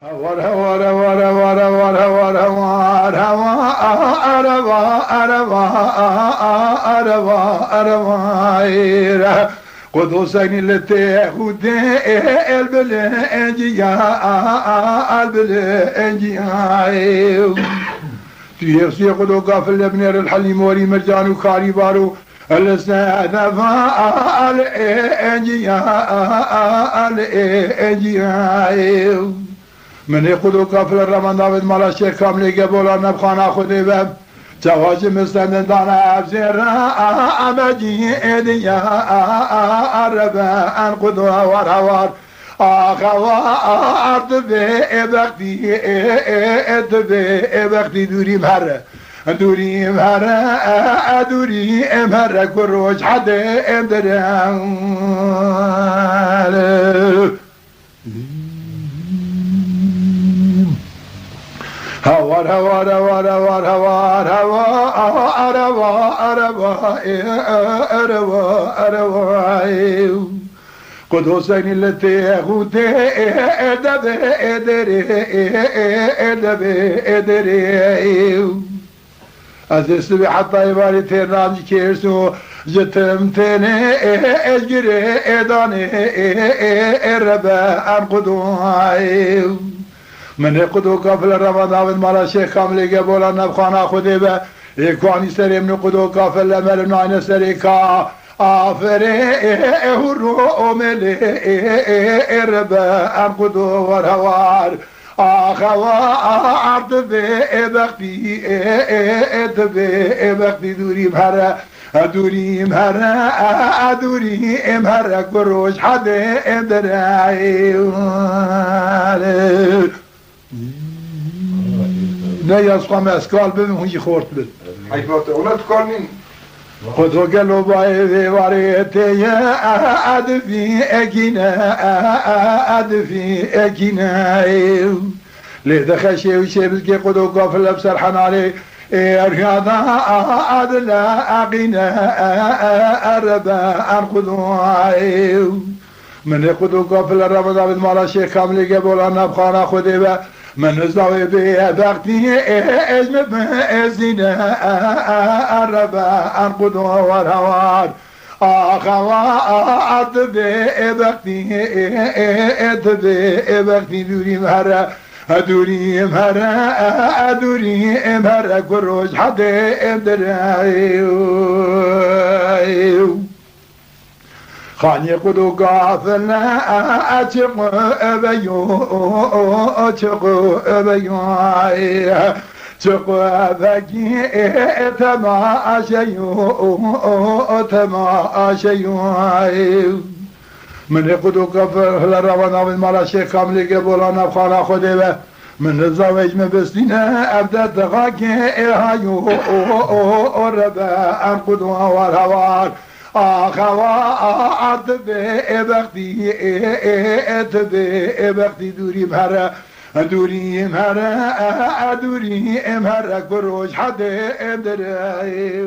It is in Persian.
هوار هوار هوار هوار هوار هوار هوار هوار قدوسين التي خودي البلنجيا البلنجيا تيسي قدو قافل ابن الحليم وري مرجان وكاري بارو الاسناد فال انجيا الانجيا من يقولوا قافل الرمان داود مالا الشيخ كاملي قبولا نبخانا خودي باب جواز مستند دانا ابزير امجي ايديا الربا انقذوا ورهوار آخوار دبي بختي دبي بختي دوري مهرة دوري مهرة دوري مهرة كروج حد اندران هوار هوار هوار هوار هوار هوار هوار قدوسين التي خودي ادري از اسمی حتی باری تیرنامی کرسو جتم تنه اجگره ادانه ربا انقدوهای من قدو قافل رمضان مالا شیخ کاملی قبولا نبخانا خودی به اکوانی سری من قدو قافل امل ناین سری کا آفره هرو ملی ربا انقدو ورهوار آخوار دبی بختی بختی دوریم هره دوریم هره دوریم هره کروش حد درعی نه یاسقام اسکال ببین هونجی خورد بید حیفات اونا تکارنین خودو قلو باید واريتي ادفي اكينا لذا خشي وشبزكي خودو قافل ابسر حنالي ارهادا ادلا اقينا اربا انقذوا من خودو قافل الرمضان بالمالا شيخ كاملي قبولا نبخانا خودي با من الزاوية بأبقتي اسم بأزينا الربا أنقذوا والهوار أخوات بأبقتي دوري مهرة دوري مهرة دوري مهرة كروج حد امدرعي خاني قدو قافلنا أتق أبيو أتق أبيو تق أبكي تماشيو من قدو قافل الروان من مالا شيخ كاملي قبولا نبخانا خودي به من الزواج مبستينا أبدا تغاكي إهايو ربا أنقدوا والهوار آخوات بختی دوري مهرة دوري مهرة كروج حد درعي